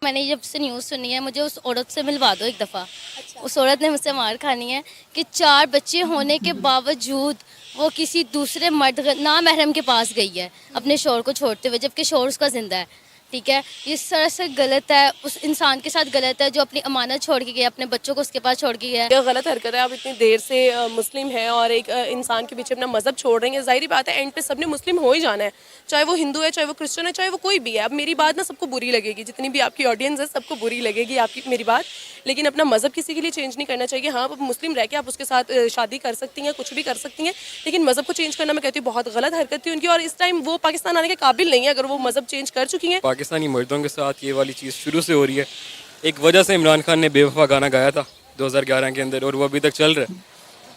मैंने जब से न्यूज़ सुनी है, मुझे उस औरत से मिलवा दो एक दफ़ा। अच्छा। उस औरत ने मुझसे मार खानी है कि 4 बच्चे होने के बावजूद वो किसी दूसरे मर्द नामहरम के पास गई है अपने शौहर को छोड़ते हुए, जबकि शौहर उसका ज़िंदा है। ठीक है, ये सरासर गलत है, उस इंसान के साथ गलत है जो अपनी अमानत छोड़ के गया, अपने बच्चों को उसके पास छोड़ के गया है। यह गलत हरकत है। आप इतनी देर से मुस्लिम है और एक इंसान के पीछे अपना मजहब छोड़ रही हैं। जाहिर बात है एंड पे सबने मुस्लिम हो ही जाना है, चाहे वो हिंदू है, चाहे वो क्रिश्चियन है, चाहे वो कोई भी है। अब मेरी बात ना सबको बुरी लगेगी, जितनी भी आपकी ऑडियंस है सबको बुरी लगेगी आपकी मेरी बात, लेकिन अपना मजहब किसी के लिए चेंज नहीं करना चाहिए। हाँ, आप मुस्लिम रह के आप उसके साथ शादी कर सकती हैं, कुछ भी कर सकती हैं, लेकिन मजहब को चेंज करना मैं कहती हूँ बहुत गलत हरकत थी उनकी। और इस टाइम वो पाकिस्तान आने के काबिल नहीं है अगर वो मजहब चेंज कर चुकी हैं। पाकिस्तानी मर्दों के साथ ये वाली चीज़ शुरू से हो रही है। एक वजह से इमरान खान ने बेवफा गाना गाया था 2011 के अंदर, और वो अभी तक चल रहा है।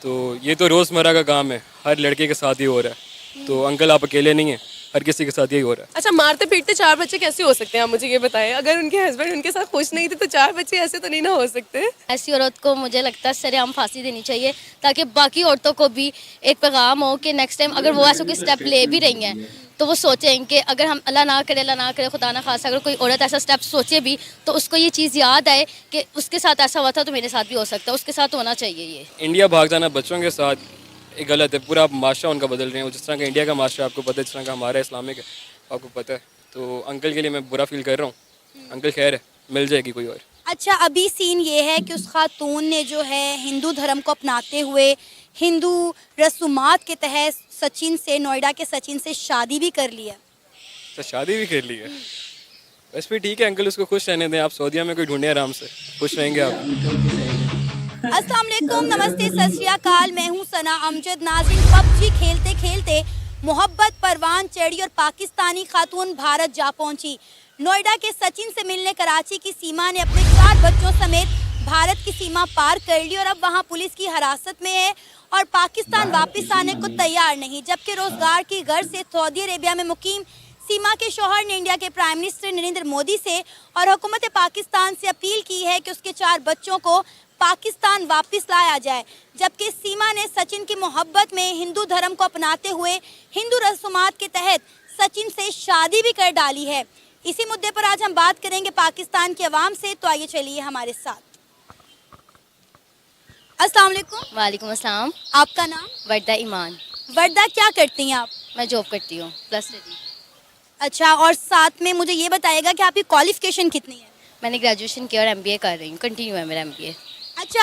तो ये तो रोज़मर्रा का काम है, हर लड़के के साथ ही हो रहा है। तो अंकल आप अकेले नहीं हैं, हर किसी के साथ यही हो रहा है। अच्छा, मारते पीटते 4 बच्चे कैसे हो सकते हैं, आप मुझे ये बताएं। अगर उनके हस्बैंड उनके साथ खुश नहीं थे तो 4 बच्चे ऐसे तो नहीं ना हो सकते। ऐसी औरत को मुझे लगता है सरेआम फांसी देनी चाहिए, ताकि बाकी औरतों को भी एक पैगाम हो कि नेक्स्ट टाइम अगर वो ऐसा कोई स्टेप ले भी रही हैं तो वो सोचें कि अगर हम अल्लाह ना करे खुदा ना खासा अगर कोई औरत ऐसा स्टेप सोचे भी तो उसको ये चीज़ याद आए कि उसके साथ ऐसा हुआ था तो मेरे साथ भी हो सकता है, उसके साथ होना चाहिए ये। इंडिया भाग जाना बच्चों के साथ ये गलत है। पूरा माशरा उनका बदल रहे हैं। जिस तरह का इंडिया का माशरा आपको पता है, जिस तरह का हमारा इस्लामिक है आपको पता है। तो अंकल के लिए मैं बुरा फील कर रहा हूँ। अंकल खैर है, मिल जाएगी कोई और। अच्छा, अभी सीन ये है कि उस खातून ने जो है हिंदू धर्म को अपनाते हुए हिंदू रसूमात के तहत सचिन से, नोएडा के सचिन से शादी भी कर ली है। तो शादी भी कर ली है, बस फिर ठीक है अंकल, उसको खुश रहने दें। आप सऊदीया में कोई ढूंढे आराम से, खुश रहेंगे आप। अस्सलाम वालेकुम, नमस्ते, सत श्री अकाल। मैं हूँ सना अमजद। नाज़रीन, पबजी खेलते खेलते मोहब्बत परवान चढ़ी और पाकिस्तानी खातून भारत जा पहुंची। नोएडा के सचिन से मिलने कराची की सीमा ने अपने 4 बच्चों समेत भारत की सीमा पार कर ली और अब वहां पुलिस की हिरासत में है और पाकिस्तान वापस आने को तैयार नहीं। जबकि रोजगार की गर्ज से सऊदी अरेबिया में मुकीम सीमा के शौहर ने इंडिया के प्राइम मिनिस्टर नरेंद्र मोदी से और हुकूमत पाकिस्तान से अपील की है कि उसके 4 बच्चों को पाकिस्तान वापस लाया जाए। जबकि सीमा ने सचिन की मोहब्बत में हिंदू धर्म को अपनाते हुए हिंदू रसूमात के तहत सचिन से शादी भी कर डाली है। इसी मुद्दे पर आज हम बात करेंगे पाकिस्तान की आवाम से, तो आइए चलिए हमारे साथ। अस्सलाम वालेकुम। वालेकुम अस्सलाम। आपका नाम? वर्दा ईमान। वर्दा, क्या करती हैं आप? मैं जॉब करती हूँ, प्लस स्टडी। अच्छा, और साथ में मुझे ये बताइएगा कि आपकी क्वालिफिकेशन कितनी है? मैंने ग्रेजुएशन किया और एमबीए कर रही हूँ, कंटिन्यू है मेरा एमबीए। अच्छा,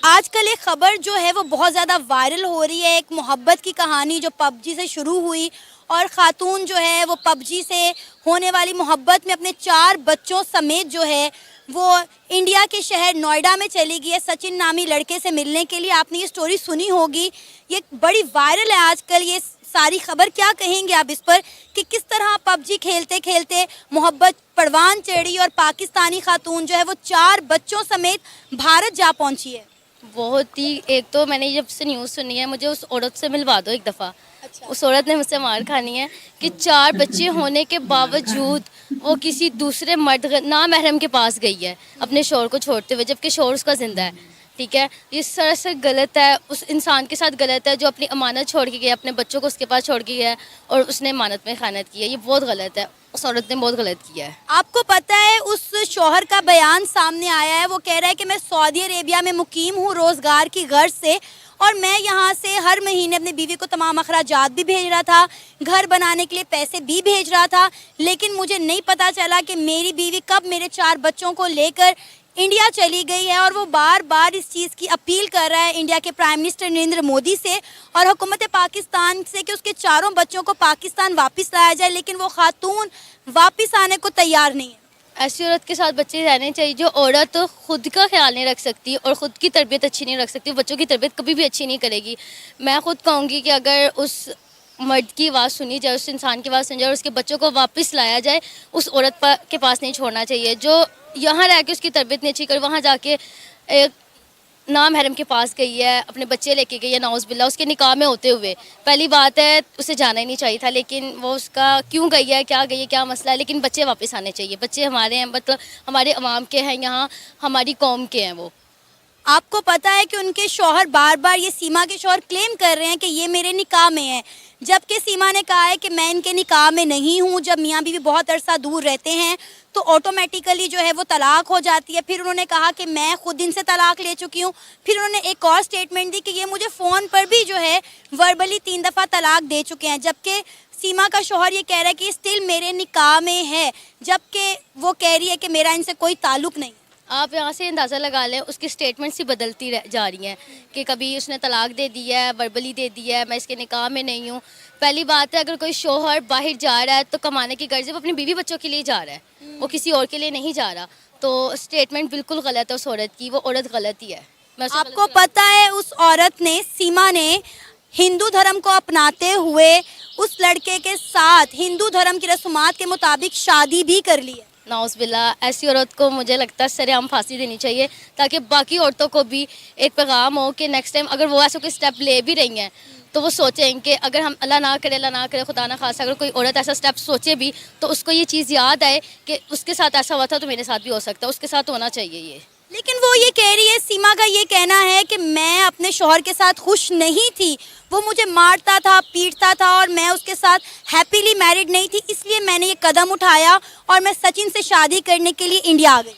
आजकल एक खबर जो है वो बहुत ज़्यादा वायरल हो रही है, एक मोहब्बत की कहानी जो पबजी से शुरू हुई और ख़ातून जो है वो पबजी से होने वाली मोहब्बत में अपने 4 बच्चों समेत जो है वो इंडिया के शहर नोएडा में चली गई है सचिन नामी लड़के से मिलने के लिए। आपने ये स्टोरी सुनी होगी, ये बड़ी वायरल है आजकल ये सारी खबर। क्या कहेंगे आप इस पर कि किस तरह पबजी खेलते खेलते मोहब्बत परवान चढ़ी और पाकिस्तानी खातून जो है वो 4 बच्चों समेत भारत जा पहुंची है? बहुत ही, एक तो मैंने जब से न्यूज़ सुनी है, मुझे उस औरत से मिलवा दो एक दफ़ा। अच्छा। उस औरत ने मुझसे मार खानी है कि 4 बच्चे होने के बावजूद वो किसी दूसरे मर्द नामहरम के पास गई है अपने शौहर को छोड़ते हुए, जबकि शौहर उसका ज़िंदा है। ठीक है, ये सरासर गलत है, उस इंसान के साथ गलत है जो अपनी अमानत छोड़ के गया, अपने बच्चों को उसके पास छोड़ के गया है और उसने अमानत में ख़यानत की है। ये बहुत गलत है, उस औरत ने बहुत गलत किया है। आपको पता है उस शौहर का बयान सामने आया है, वो कह रहा है कि मैं सऊदी अरेबिया में मुकीम हूँ रोज़गार की गर्ज से और मैं यहाँ से हर महीने अपनी बीवी को तमाम अखराजात भी भेज रहा था, घर बनाने के लिए पैसे भी भेज रहा था, लेकिन मुझे नहीं पता चला कि मेरी बीवी कब मेरे 4 बच्चों को लेकर इंडिया चली गई है। और वो बार बार इस चीज़ की अपील कर रहा है इंडिया के प्राइम मिनिस्टर नरेंद्र मोदी से और हुकूमत पाकिस्तान से कि उसके 4 बच्चों को पाकिस्तान वापस लाया जाए, लेकिन वो खातून वापस आने को तैयार नहीं है। ऐसी औरत के साथ बच्चे रहने चाहिए जो औरत खुद का ख्याल नहीं रख सकती और ख़ुद की तरबियत अच्छी नहीं रख सकती, बच्चों की तरबियत कभी भी अच्छी नहीं करेगी। मैं खुद कहूँगी कि अगर उस मर्द की आवाज़ सुनी जाए, उस इंसान की आवाज़ सुनी जाए और उसके बच्चों को वापस लाया जाए, उस औरत के पास नहीं छोड़ना चाहिए जो यहाँ रह के उसकी तरबियत नहीं अच्छी कर, वहाँ जाके एक नामहरम के पास गई है, अपने बच्चे लेके गई है, नाउज़ बिल्ला, उसके निकाह में होते हुए। पहली बात है उसे जाना ही नहीं चाहिए था, लेकिन वो उसका क्यों गई है, क्या मसला है, लेकिन बच्चे वापस आने चाहिए। बच्चे हमारे हैं, मतलब हमारे अवाम के हैं, यहाँ हमारी कौम के हैं वो। आपको पता है कि उनके शौहर बार बार, ये सीमा के शौहर क्लेम कर रहे हैं कि ये मेरे निकाह में है, जबकि सीमा ने कहा है कि मैं इनके निकाह में नहीं हूँ। जब मियाँ बीवी बहुत अरसा दूर रहते हैं तो ऑटोमेटिकली जो है वो तलाक हो जाती है। फिर उन्होंने कहा कि मैं खुद इनसे तलाक ले चुकी हूँ। फिर उन्होंने एक और स्टेटमेंट दी कि ये मुझे फ़ोन पर भी जो है वर्बली 3 दफ़ा तलाक दे चुके हैं, जबकि सीमा का शौहर ये कह रहा है कि स्टिल मेरे निकाह में है, जबकि वो कह रही है कि मेरा इनसे कोई ताल्लुक नहीं। आप यहाँ से अंदाज़ा लगा लें, उसकी स्टेटमेंट्स ही बदलती जा रही हैं कि कभी उसने तलाक दे दी है, वर्बली दे दी है, मैं इसके निकाह में नहीं हूँ। पहली बात है, अगर कोई शौहर बाहर जा रहा है तो कमाने की गर्ज, वो अपनी बीवी बच्चों के लिए जा रहा है, वो किसी और के लिए नहीं जा रहा। तो स्टेटमेंट बिल्कुल गलत है उस औरत की, वो औरत गलत ही है। आपको पता है उस औरत ने, सीमा ने हिंदू धर्म को अपनाते हुए उस लड़के के साथ हिंदू धर्म की रस्मात के मुताबिक शादी भी कर ली है। नाउज़बिल्ला, ऐसी औरत को मुझे लगता है सरेआम फांसी देनी चाहिए, ताकि बाकी औरतों को भी एक पैगाम हो कि नेक्स्ट टाइम अगर वो ऐसा कोई स्टेप ले भी रही हैं तो वो सोचें कि अगर हम अल्लाह ना करे खुदा ना खासा, अगर कोई औरत ऐसा स्टेप सोचे भी तो उसको ये चीज़ याद आए कि उसके साथ ऐसा हुआ था तो मेरे साथ भी हो सकता है, उसके साथ होना चाहिए ये। लेकिन वो ये कह रही है, सीमा का ये कहना है कि मैं अपने शौहर के साथ खुश नहीं थी, वो मुझे मारता था, पीटता था और मैं उसके साथ हैप्पीली मैरिड नहीं थी, इसलिए मैंने ये कदम उठाया और मैं सचिन से शादी करने के लिए इंडिया आ गई।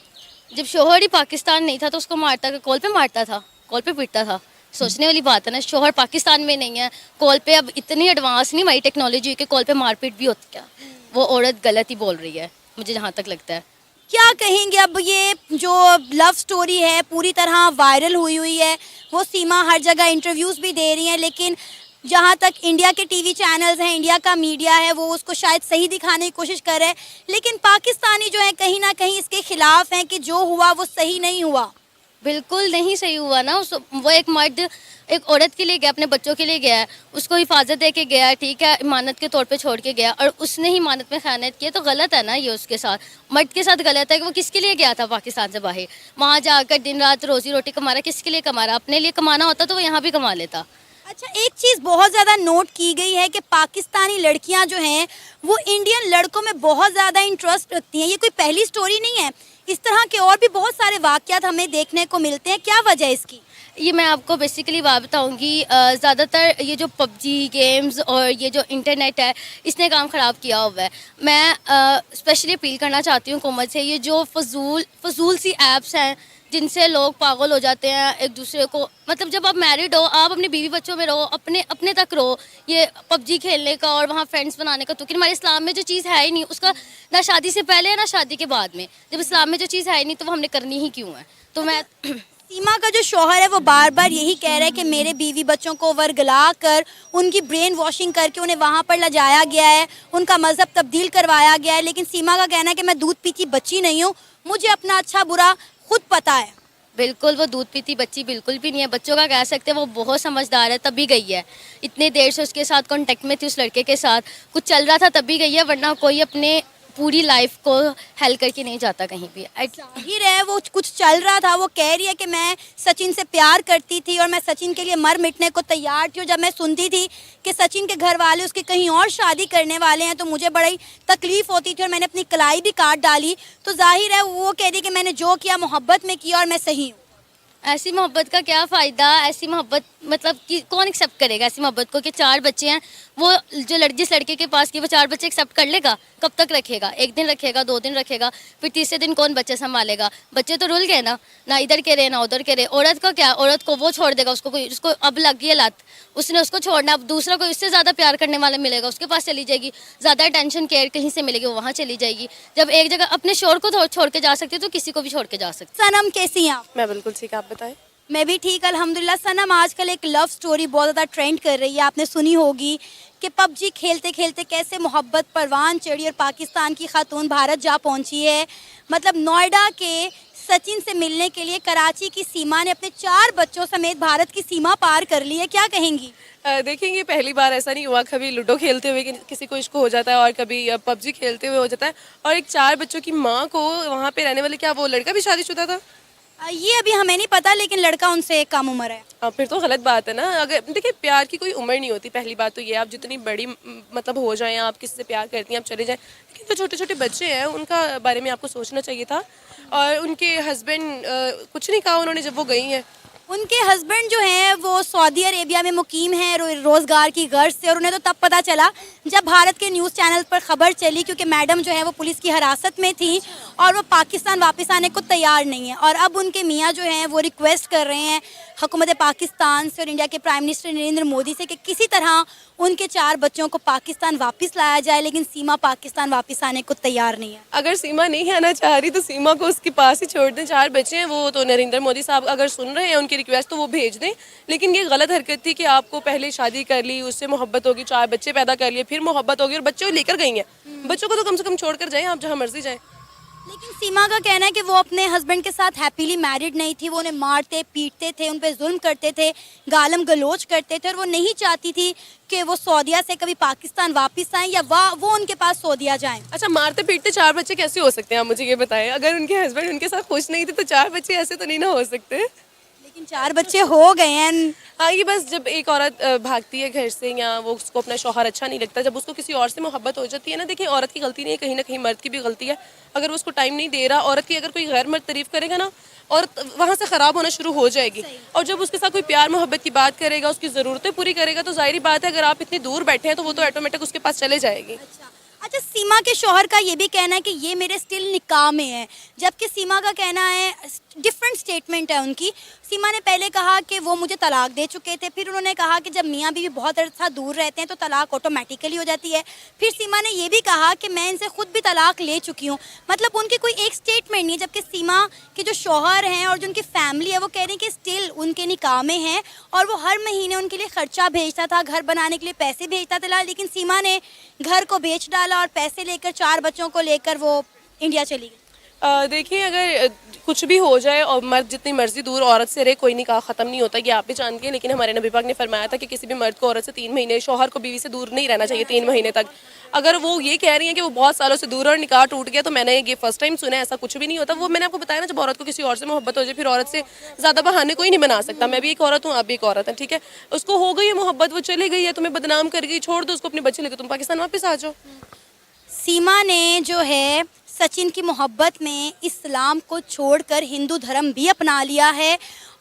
जब शौहर ही पाकिस्तान नहीं था तो उसको मारता, कॉल पे मारता था, कॉल पे पीटता था। सोचने वाली बात है ना, शौहर पाकिस्तान में नहीं है, कॉल पे अब इतनी एडवांस नहीं हमारी टेक्नोलॉजी कि कॉल पे मारपीट भी होती। क्या वो औरत गलत ही बोल रही है, मुझे जहाँ तक लगता है। क्या कहेंगे, अब ये जो लव स्टोरी है पूरी तरह वायरल हुई है, वो सीमा हर जगह इंटरव्यूज़ भी दे रही हैं, लेकिन जहाँ तक इंडिया के टीवी चैनल्स हैं, इंडिया का मीडिया है, वो उसको शायद सही दिखाने की कोशिश कर रहे हैं, लेकिन पाकिस्तानी जो है कहीं ना कहीं इसके खिलाफ हैं कि जो हुआ वो सही नहीं हुआ। बिल्कुल नहीं सही हुआ ना। वो एक मर्द एक औरत के लिए गया, अपने बच्चों के लिए गया है, उसको हिफाजत दे के गया है, ठीक है, इमानत के तौर पे छोड़ के गया, और उसने ही इमानत में खयानत की, तो गलत है ना ये उसके साथ, मर्द के साथ गलत है कि वो किसके लिए गया था पाकिस्तान से बाहर, वहाँ जाकर दिन रात रोजी रोटी कमा रहा, किसके लिए कमा रहा? अपने लिए कमाना होता तो वो यहाँ भी कमा लेता। अच्छा, एक चीज़ बहुत ज़्यादा नोट की गई है कि पाकिस्तानी लड़कियां जो हैं वो इंडियन लड़कों में बहुत ज़्यादा इंटरेस्ट रखती हैं। ये कोई पहली स्टोरी नहीं है, इस तरह के और भी बहुत सारे वाक़यात हमें देखने को मिलते हैं। क्या वजह है इसकी? ये मैं आपको बेसिकली बात बताऊंगी, ज़्यादातर ये जो पबजी गेम्स और ये जो इंटरनेट है इसने काम ख़राब किया हुआ है। मैं स्पेशली अपील करना चाहती हूँ हुकूमत से, ये जो फजूल सी ऐप्स हैं जिनसे लोग पागल हो जाते हैं एक दूसरे को, मतलब जब आप मैरिड हो, आप अपने बीवी बच्चों में रहो, अपने तक रहो, ये पबजी खेलने का और वहाँ फ्रेंड्स बनाने का, तो कि हमारे इस्लाम में जो चीज़ है ही नहीं, उसका ना शादी से पहले है ना शादी के बाद में, जब इस्लाम में जो चीज़ है ही नहीं तो वो हमने करनी ही क्यों है? तो मैं सीमा का जो शौहर है वो बार बार यही कह रहा है कि मेरे बीवी बच्चों को वर्गला कर, उनकी ब्रेन वॉशिंग करके उन्हें वहाँ पर ले जाया गया है, उनका मज़हब तब्दील करवाया गया है, लेकिन सीमा का कहना है कि मैं दूध पीती बच्ची नहीं हूँ, मुझे अपना अच्छा बुरा खुद पता है। बिल्कुल वो दूध पीती बच्ची बिल्कुल भी नहीं है, बच्चों का कह सकते हैं वो बहुत समझदार है, तभी गई है, इतने देर से उसके साथ कांटेक्ट में थी, उस लड़के के साथ कुछ चल रहा था तभी गई है, वरना कोई अपने पूरी लाइफ को हेल करके नहीं जाता कहीं भी। जाहिर है वो कुछ चल रहा था, वो कह रही है कि मैं सचिन से प्यार करती थी और मैं सचिन के लिए मर मिटने को तैयार थी, और जब मैं सुनती थी कि सचिन के घर वाले उसके कहीं और शादी करने वाले हैं तो मुझे बड़ी तकलीफ़ होती थी और मैंने अपनी कलाई भी काट डाली। तो जाहिर है वो कह रही कि मैंने जो किया मोहब्बत में किया और मैं सही हूँ। ऐसी मोहब्बत का क्या फ़ायदा? ऐसी मोहब्बत मतलब कि कौन एक्सेप्ट करेगा ऐसी मोहब्बत को कि 4 बच्चे हैं, वो जो जिस लड़के के पास की वो 4 बच्चे एक्सेप्ट कर लेगा? कब तक रखेगा? 1 दिन रखेगा, 2 दिन रखेगा, फिर तीसरे दिन कौन बच्चे संभालेगा? बच्चे तो रुल गए ना इधर के रहे ना उधर के रहे। औरत का क्या, औरत को वो छोड़ देगा, उसको अब लग गई है लत, उसने उसको छोड़ना, अब दूसरा कोई उससे ज़्यादा प्यार करने वाला मिलेगा, उसके पास चली जाएगी, ज़्यादा अटेंशन केयर कहीं से मिलेगी, वो वहाँ चली जाएगी। जब एक जगह अपने शोर को छोड़ के जा सकती है तो किसी को भी छोड़ के जा सकती है। सनम कैसी हैं आप? मैं बिल्कुल ठीक, आप बताएं। मैं भी ठीक अल्हम्दुलिल्लाह। सनम, आजकल एक लव स्टोरी बहुत ज़्यादा ट्रेंड कर रही है, आपने सुनी होगी कि पबजी खेलते खेलते कैसे मोहब्बत परवान चढ़ी और पाकिस्तान की खातून भारत जा पहुंची है। मतलब नोएडा के सचिन से मिलने के लिए कराची की सीमा ने अपने 4 बच्चों समेत भारत की सीमा पार कर ली है। क्या कहेंगी? देखेंगे पहली बार ऐसा नहीं हुआ, कभी लूडो खेलते हुए किसी को इश्क हो जाता है और कभी पबजी खेलते हुए हो जाता है, और एक 4 बच्चों की माँ को वहाँ पे रहने वाले, क्या वो लड़का भी शादीशुदा था? ये अभी हमें नहीं पता, लेकिन लड़का उनसे कम उम्र है। फिर तो गलत बात है ना। अगर देखिए, प्यार की कोई उम्र नहीं होती। पहली बात तो ये, आप जितनी बड़ी मतलब हो जाएं, आप किसी से प्यार करती हैं, आप चले जाएं, लेकिन जो छोटे छोटे बच्चे हैं उनका बारे में आपको सोचना चाहिए था। और उनके हस्बैंड कुछ नहीं कहा उन्होंने जब वो गई हैं। उनके हस्बैंड जो हैं वो सऊदी अरेबिया में मुकीम हैं रोज़गार की गर्ज से, और उन्हें तो तब पता चला जब भारत के न्यूज़ चैनल पर खबर चली, क्योंकि मैडम जो है वो पुलिस की हिरासत में थी और वो पाकिस्तान वापस आने को तैयार नहीं है। और अब उनके मियाँ जो हैं वो रिक्वेस्ट कर रहे हैं हुकूमत पाकिस्तान से और इंडिया के प्राइम मिनिस्टर नरेंद्र मोदी से कि किसी तरह उनके 4 बच्चों को पाकिस्तान वापस लाया जाए, लेकिन सीमा पाकिस्तान वापस आने को तैयार नहीं है। अगर सीमा नहीं आना चाह रही तो सीमा को उसके पास ही छोड़ दें। 4 बच्चे हैं, वो तो नरेंद्र मोदी साहब अगर सुन रहे हैं उनकी रिक्वेस्ट तो वो भेज दें। लेकिन ये गलत हरकत थी कि आपको पहले शादी कर ली, उससे मोहब्बत होगी, 4 बच्चे पैदा कर लिए, फिर मोहब्बत होगी और बच्चे लेकर गई हैं। बच्चों को तो कम से कम छोड़ कर जाएँ आप, जहाँ मर्जी जाएँ। लेकिन सीमा का कहना है कि वो अपने हस्बैंड के साथ हैप्पीली मैरिड नहीं थी। वो उन्हें मारते पीटते थे, उन पर जुल्म करते थे, गालम गलोच करते थे, और वो नहीं चाहती थी कि वो सऊदीया से कभी पाकिस्तान वापस आएं या वो उनके पास सऊदीया जाएं। अच्छा, मारते पीटते 4 बच्चे कैसे हो सकते हैं, आप मुझे ये बताएं। अगर उनके हस्बैंड उनके साथ खुश नहीं थे तो 4 बच्चे ऐसे तो नहीं ना हो सकते। लेकिन 4 बच्चे हो गए हैं। हाँ, ये बस जब एक औरत भागती है घर से, या वो उसको अपना शौहर अच्छा नहीं लगता, जब उसको किसी और से मोहब्बत हो जाती है ना, देखिए औरत की गलती नहीं है, कहीं ना कहीं मर्द की भी गलती है। अगर वो उसको टाइम नहीं दे रहा, औरत की अगर कोई गैर मर्द तारीफ करेगा ना, औरत वहाँ से ख़राब होना शुरू हो जाएगी। और जब उसके साथ कोई प्यार मोहब्बत की बात करेगा, उसकी ज़रूरतें पूरी करेगा, तो जाहिर बात है अगर आप इतनी दूर बैठे हैं तो वो तो ऑटोमेटिक उसके पास चले जाएगी। अच्छा, सीमा के शौहर का ये भी कहना है कि ये मेरे स्टिल निकाह में है, जबकि सीमा का कहना है डिफरेंट स्टेटमेंट है उनकी। सीमा ने पहले कहा कि वो मुझे तलाक दे चुके थे, फिर उन्होंने कहा कि जब मियाँ बीवी बहुत अर्सा दूर रहते हैं तो तलाक ऑटोमेटिकली हो जाती है। फिर सीमा ने ये भी कहा कि मैं इनसे खुद भी तलाक ले चुकी हूँ। मतलब उनकी कोई एक स्टेटमेंट नहीं है, जबकि सीमा के जो शौहर हैं और जो उनकी फैमिली है वो कह रही है कि स्टिल उनके निकाह में हैं और वो हर महीने उनके लिए खर्चा भेजता था, घर बनाने के लिए पैसे भेजता था। लेकिन सीमा ने घर को बेच डाला और पैसे लेकर 4 बच्चों को लेकर वो इंडिया चली गई। देखिए, अगर कुछ भी हो जाए और मर्द जितनी मर्जी दूर औरत से रहे, कोई निकाह ख़त्म नहीं होता, ये आप भी जानती हैं। लेकिन हमारे नबी पाक ने फरमाया था कि किसी भी मर्द को औरत से 3 महीने, शौहर को बीवी से दूर नहीं रहना चाहिए 3 महीने तक। अगर वो ये कह रही हैं कि वो बहुत सालों से दूर और निकाह टूट गया, तो मैंने ये फर्स्ट टाइम सुना है, ऐसा कुछ भी नहीं होता। वो मैंने आपको बताया ना, जब औरत को किसी और से मोहब्बत हो जाए, फिर औरत से ज़्यादा बहाने कोई नहीं बना सकता। मैं भी एक औरत हूँ, आप भी एक औरत हैं, ठीक है। उसको हो गई है मोहब्बत, वो चली गई है, तुम्हें बदनाम कर गई, छोड़ दो उसको, अपने बच्चे लेकर तुम पाकिस्तान वापस आ जाओ। सीमा ने जो है सचिन की मोहब्बत में इस्लाम को छोड़कर हिंदू धर्म भी अपना लिया है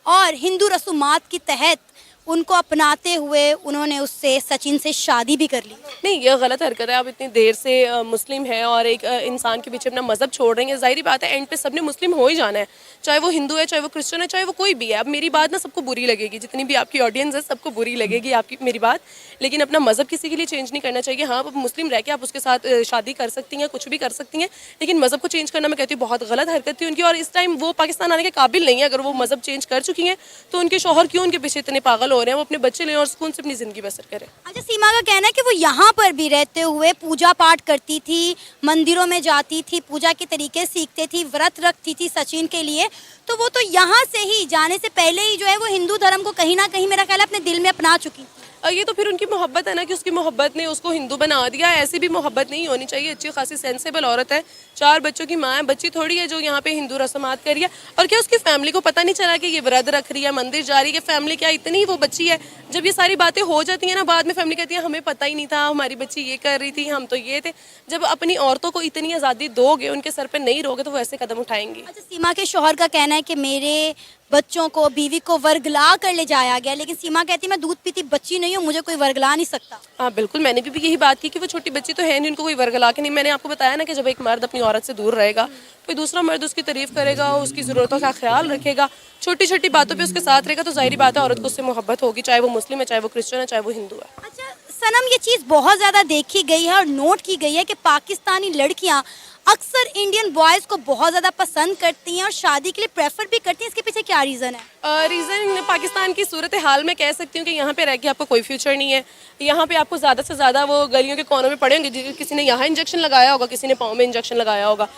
और हिंदू रसूमात के तहत उनको अपनाते हुए उन्होंने उससे सचिन से शादी भी कर ली। नहीं, ये गलत हरकत है। आप इतनी देर से मुस्लिम है और एक इंसान के पीछे अपना मजहब छोड़ रही हैं। जाहिर बात है एंड पे सबने मुस्लिम हो ही जाना है, चाहे वो हिंदू है, चाहे वो क्रिश्चियन है, चाहे वो कोई भी है। अब मेरी बात ना सबको बुरी लगेगी, जितनी भी आपकी ऑडियंस है सबको बुरी लगेगी आपकी मेरी बात, लेकिन अपना मजहब किसी के लिए चेंज नहीं करना चाहिए। हाँ, आप मुस्लिम रह के आप उसके साथ शादी कर सकती हैं, कुछ भी कर सकती हैं, लेकिन मजहब को चेंज करना मैं कहती हूँ बहुत गलत हरकत थी उनकी। और इस टाइम वो पाकिस्तान आने के काबिल नहीं है। अगर वो मजहब चेंज कर चुकी हैं तो उनके शौहर क्यों उनके पीछे इतने पागल हो रहे हैं? वो अपने बच्चे और सुकून से अपनी जिंदगी बसर करें। अच्छा, सीमा का कहना है कि वो यहाँ पर भी रहते हुए पूजा पाठ करती थी, मंदिरों में जाती थी, पूजा के तरीके सीखती थी, व्रत रखती थी सचिन के लिए। तो वो तो यहाँ से ही जाने से पहले ही जो है वो हिंदू धर्म को कहीं ना कहीं मेरा ख्याल है अपने दिल में अपना चुकी थी। ये तो फिर उनकी मोहब्बत है ना, कि उसकी मोहब्बत ने उसको हिंदू बना दिया। ऐसी भी मोहब्बत नहीं होनी चाहिए। अच्छी खासी सेंसेबल औरत है, 4 बच्चों की माँ है, बच्ची थोड़ी है जो यहाँ पे हिंदू रस्मात कर रही है। और क्या उसकी फैमिली को पता नहीं चला कि ये व्रत रख रही है, मंदिर जा रही है? फैमिली क्या इतनी वो बच्ची है, जब ये सारी बातें हो जाती हैं ना, बाद में फैमिली कहती है हमें पता ही नहीं था, हमारी बच्ची ये कर रही थी, हम तो ये थे। जब अपनी औरतों को इतनी आज़ादी दोगे, उनके सर पर नहीं रोगे, तो वो ऐसे कदम उठाएंगी। अच्छा, सीमा के शौहर का कहना है कि मेरे बच्चों को, बीवी को वर्गला कर ले जाया गया, लेकिन सीमा कहती मैं दूध पीती बच्ची नहीं हूँ, मुझे कोई वर्गला नहीं सकता। हाँ बिल्कुल, मैंने भी यही बात की कि वो छोटी बच्ची तो है नहीं, उनको कोई वर्गला के नहीं। मैंने आपको बताया ना कि जब एक मर्द अपनी औरत से दूर रहेगा, कोई दूसरा मर्द उसकी तारीफ करेगा, उसकी ज़रूरतों का ख्याल रखेगा, छोटी छोटी बातों पे उसके साथ रहेगा, तो जाहिर बात है औरत को उससे मोहब्बत होगी, चाहे वो मुस्लिम है, चाहे वो क्रिश्चियन है, चाहे वो हिंदू है। अच्छा सनम, ये चीज़ बहुत ज़्यादा देखी गई है और नोट की गई है कि पाकिस्तानी लड़कियाँ अक्सर इंडियन बॉयज़ को बहुत ज़्यादा पसंद करती हैं और शादी के लिए प्रेफर भी करती हैं। इसके पीछे क्या रीज़न है? रीज़न पाकिस्तान की सूरत हाल में कह सकती हूँ कि यहाँ पे रह के आपको कोई फ्यूचर नहीं है। यहाँ पे आपको ज़्यादा से ज़्यादा वो गलियों के कोनों में पड़े होंगे, किसी ने यहाँ इंजेक्शन लगाया होगा, किसी ने पाँव में इंजेक्शन लगाया होगा।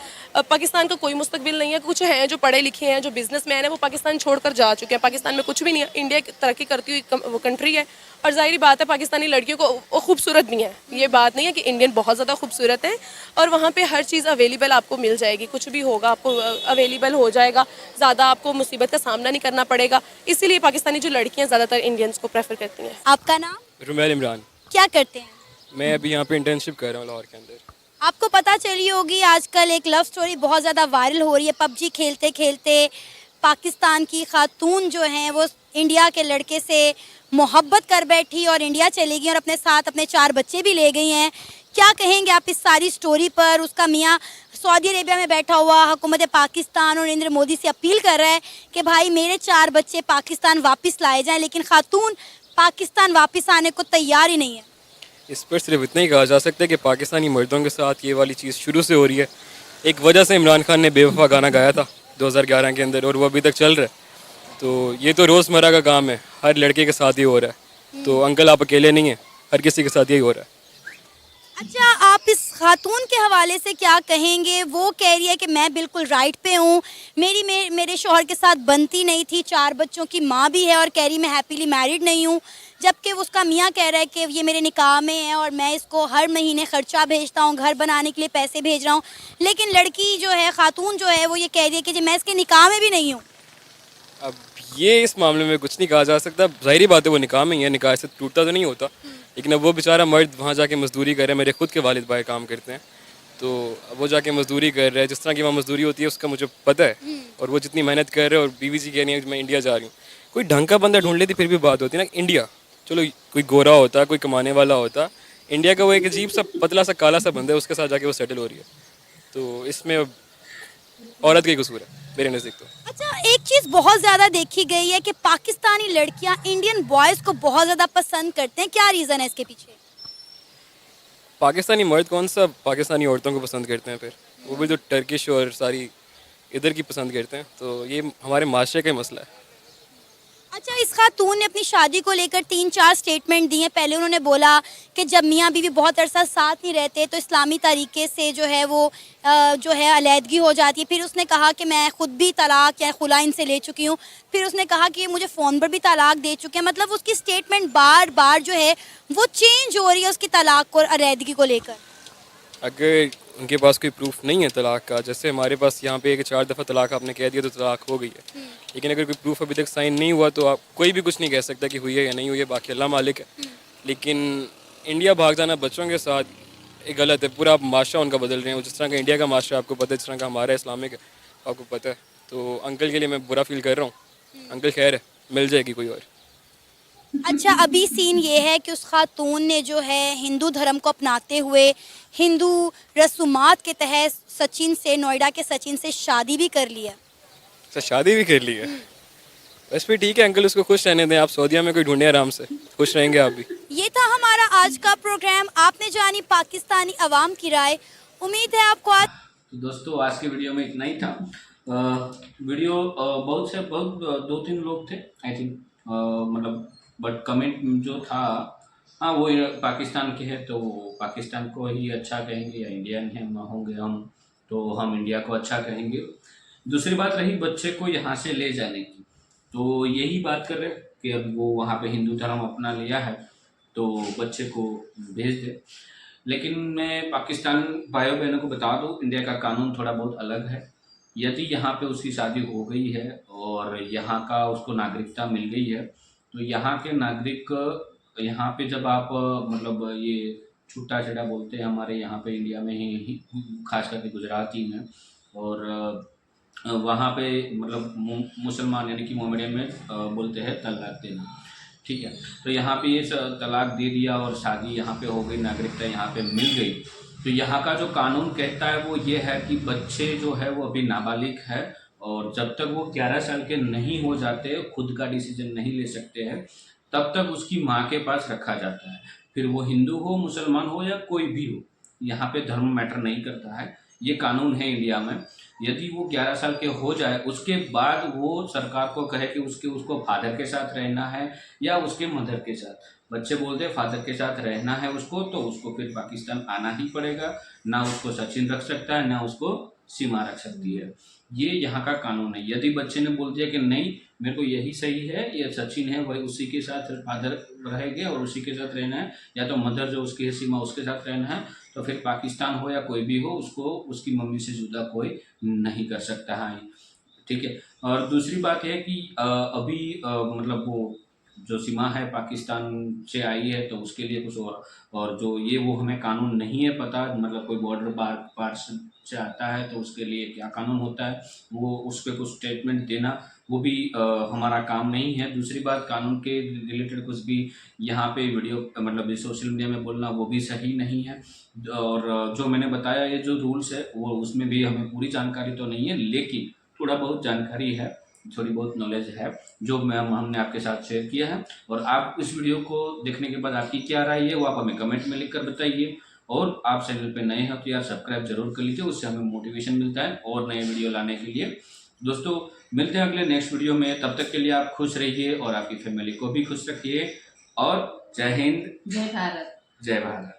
पाकिस्तान का कोई मुस्तकबिल नहीं है। कुछ हैं जो पढ़े लिखे हैं, जो बिजनेसमैन है, वो पाकिस्तान छोड़कर जा चुके हैं। पाकिस्तान में कुछ भी नहीं है। इंडिया एक तरक्की करती हुई वो कंट्री है और जाहिर बात है पाकिस्तानी लड़कियों को वो खूबसूरत भी है। ये बात नहीं है कि इंडियन बहुत ज़्यादा खूबसूरत है और वहाँ पे हर चीज़ अवेलेबल आपको मिल जाएगी। कुछ भी होगा आपको अवेलेबल हो जाएगा, ज़्यादा आपको मुसीबत का सामना नहीं करना पड़ेगा। इसीलिए पाकिस्तानी जो लड़कियाँ ज़्यादातर इंडियंस को प्रेफर करती हैं। आपका नाम? रुमैल इमरान। क्या करते हैं? मैं अभी यहाँ पे इंटर्नशिप कर रहा हूँ लाहौर के अंदर। आपको पता चली होगी आजकल एक लव स्टोरी बहुत ज़्यादा वायरल हो रही है। पबजी खेलते खेलते पाकिस्तान की खातून जो हैं वो इंडिया के लड़के से मोहब्बत कर बैठी और इंडिया चली गई और अपने साथ अपने 4 बच्चे भी ले गई हैं। क्या कहेंगे आप इस सारी स्टोरी पर? उसका मियाँ सऊदी अरेबिया में बैठा हुआ हुकूमत पाकिस्तान और नरेंद्र मोदी से अपील कर रहा है कि भाई मेरे 4 बच्चे पाकिस्तान वापस लाए जाएं, लेकिन खातून पाकिस्तान वापस आने को तैयार ही नहीं है। इस पर सिर्फ इतना ही कहा जा सकता है कि पाकिस्तानी मर्दों के साथ ये वाली चीज़ शुरू से हो रही है। एक वजह से इमरान खान ने बेवफा गाना गाया था 2011 के अंदर और वो अभी तक चल रहा है। तो ये तो रोज़मर्रा का काम है, हर लड़के के साथ ही हो रहा है। तो अंकल आप अकेले नहीं हैं, हर किसी के साथ यही हो रहा है। अच्छा, आप इस खातून के हवाले से क्या कहेंगे? वो कह रही है कि मैं बिल्कुल राइट पे हूँ, मेरे शौहर के साथ बनती नहीं थी, 4 बच्चों की माँ भी है और कह रही मैं हैप्पीली मैरिड नहीं हूँ, जबकि उसका मियाँ कह रहा है कि ये मेरे निकाह में है और मैं इसको हर महीने खर्चा भेजता हूँ, घर बनाने के लिए पैसे भेज रहा हूँ। लेकिन लड़की जो है, खातून जो है, वो ये कह रही है कि मैं इसके निकाह में भी नहीं हूँ। अब ये इस मामले में कुछ नहीं कहा जा सकता। ज़ाहिरी बात है वो निकाह में ही है, निकाह से टूटता तो नहीं होता। लेकिन अब वो बेचारा मर्द वहाँ जाके मजदूरी कर रहे हैं। मेरे खुद के वालिद भाई काम करते हैं, तो अब वो जाके मजदूरी कर रहे हैं। जिस तरह की वहाँ मजदूरी होती है उसका मुझे पता है, और वो जितनी मेहनत कर रहे हैं। और बीवी जी कह रही है मैं इंडिया जा रही हूँ। कोई ढंग का बंदा ढूंढ लेती फिर भी बात होती है ना। इंडिया चलो कोई गोरा होता, कोई कमाने वाला होता, इंडिया का वो एक अजीब सा पतला सा काला सा बंदा है, उसके साथ जाके वो सेटल हो रही है। तो इसमें औरत का ही कसूर है मेरे नज़दीक तो। अच्छा, एक चीज़ बहुत ज़्यादा देखी गई है कि पाकिस्तानी लड़कियां इंडियन बॉयज़ को बहुत ज़्यादा पसंद करते हैं। क्या रीज़न है इसके पीछे? पाकिस्तानी मर्द कौन सा पाकिस्तानी औरतों को पसंद करते हैं? फिर वो भी तो टर्किश और सारी इधर की पसंद करते हैं। तो ये हमारे माशरे का ही मसला है। अच्छा, इस खातून ने अपनी शादी को लेकर 3-4 स्टेटमेंट दिए। पहले उन्होंने बोला कि जब मियाँ बीवी बहुत अरसा साथ नहीं रहते तो इस्लामी तरीके से जो है वो जो है अलहदगी हो जाती है। फिर उसने कहा कि मैं ख़ुद भी तलाक या खुला इनसे ले चुकी हूँ। फिर उसने कहा कि ये मुझे फ़ोन पर भी तलाक दे चुके हैं। मतलब उसकी स्टेटमेंट बार बार जो है वो चेंज हो रही है उसकी तलाक और अलहदगी को लेकर। अगर उनके पास कोई प्रूफ नहीं है तलाक का, जैसे हमारे पास यहाँ पे 4 दफ़ा तलाक आपने कह दिया तो तलाक हो गई है। लेकिन अगर कोई प्रूफ अभी तक साइन नहीं हुआ तो आप कोई भी कुछ नहीं कह सकता कि हुई है या नहीं हुई है, बाकी अल्लाह मालिक है। लेकिन इंडिया भाग जाना बच्चों के साथ एक गलत है। पूरा आप माशरा उनका बदल रहे हैं। जिस तरह का इंडिया का माशरा आपको पता है, जिस तरह का हमारा इस्लामिक है आपको पता है। तो अंकल के लिए मैं बुरा फील कर रहा हूँ। अंकल खैर है, मिल जाएगी कोई और। अच्छा, अभी सीन ये है कि उस खातून ने जो है हिंदू धर्म को अपनाते हुए हिंदू रसूमात के तहत सचिन से, नोएडा के सचिन से शादी भी कर ली है। अच्छा, शादी भी कर ली है? बस फिर ठीक है अंकल, उसको खुश रहने दें। आप सऊदीया में कोई ढूंढे आराम से, खुश रहेंगे आप भी। ये था हमारा आज का प्रोग्राम। आपने जानी पाकिस्तानी अवाम की राय। उम्मीद है आपको आज तो दोस्तों आज के वीडियो में इतना ही था। वीडियो बहुत 2-3 लोग थे आई थिंक, मतलब बट कमेंट जो था हाँ वो पाकिस्तान के हैं तो पाकिस्तान को ही अच्छा कहेंगे, या इंडियन है होंगे हम तो हम इंडिया को अच्छा कहेंगे। दूसरी बात रही बच्चे को यहाँ से ले जाने की, तो यही बात कर रहे कि अब वो वहाँ पे हिंदू धर्म अपना लिया है तो बच्चे को भेज दे। लेकिन मैं पाकिस्तान भाइयों बहनों को बता दूँ, इंडिया का कानून थोड़ा बहुत अलग है। यदि यहाँ पे उसकी शादी हो गई है और यहाँ का उसको नागरिकता मिल गई है तो यहाँ के नागरिक यहाँ पे जब आप मतलब ये छुट्टा छड़ा बोलते हैं हमारे यहाँ पे इंडिया में ही खास करके गुजराती में, और वहाँ पे मतलब मुसलमान यानी कि मोहम्मदियन में बोलते हैं तलाक देना, ठीक है। तो यहाँ पे ये तलाक दे दिया और शादी यहाँ पे हो गई, नागरिकता यहाँ पे मिल गई, तो यहाँ का जो कानून कहता है वो ये है कि बच्चे जो है वो अभी नाबालिग है और जब तक वो 11 साल के नहीं हो जाते, खुद का डिसीजन नहीं ले सकते हैं, तब तक उसकी माँ के पास रखा जाता है। फिर वो हिंदू हो, मुसलमान हो या कोई भी हो, यहाँ पे धर्म मैटर नहीं करता है। ये कानून है इंडिया में। यदि वो 11 साल के हो जाए उसके बाद वो सरकार को कहे कि उसको फादर के साथ रहना है या उसके मदर के साथ, बच्चे बोलते हैं फादर के साथ रहना है उसको, तो उसको फिर पाकिस्तान आना ही पड़ेगा। ना उसको सचिन रख सकता है ना उसको सीमा रख सकती है। ये यहाँ का कानून है। यदि बच्चे ने बोल दिया कि नहीं मेरे को यही सही है, ये सचिन है वही उसी के साथ फादर रहेंगे और उसी के साथ रहना है, या तो मदर जो उसकी है सीमा उसके साथ रहना है, तो फिर पाकिस्तान हो या कोई भी हो उसको उसकी मम्मी से जुदा कोई नहीं कर सकता है। ठीक है। और दूसरी बात है कि अभी मतलब वो जो सीमा है पाकिस्तान से आई है तो उसके लिए कुछ और जो ये वो हमें कानून नहीं है पता, मतलब कोई बॉर्डर पार से आता है तो उसके लिए क्या कानून होता है वो उस पर कुछ स्टेटमेंट देना वो भी हमारा काम नहीं है। दूसरी बात, कानून के रिलेटेड कुछ भी यहाँ पे वीडियो मतलब सोशल मीडिया में बोलना वो भी सही नहीं है। और जो मैंने बताया ये जो रूल्स है वो उसमें भी हमें पूरी जानकारी तो नहीं है, लेकिन थोड़ा बहुत जानकारी है, थोड़ी बहुत नॉलेज है जो हमने आपके साथ शेयर किया है। और आप इस वीडियो को देखने के बाद आपकी क्या राय है वो आप हमें कमेंट में लिखकर बताइए। और आप चैनल पे नए हैं तो यार सब्सक्राइब जरूर कर लीजिए, उससे हमें मोटिवेशन मिलता है और नए वीडियो लाने के लिए। दोस्तों मिलते हैं अगले नेक्स्ट वीडियो में, तब तक के लिए आप खुश रहिए और आपकी फैमिली को भी खुश रखिए। और जय हिंद, जय भारत। जय भारत।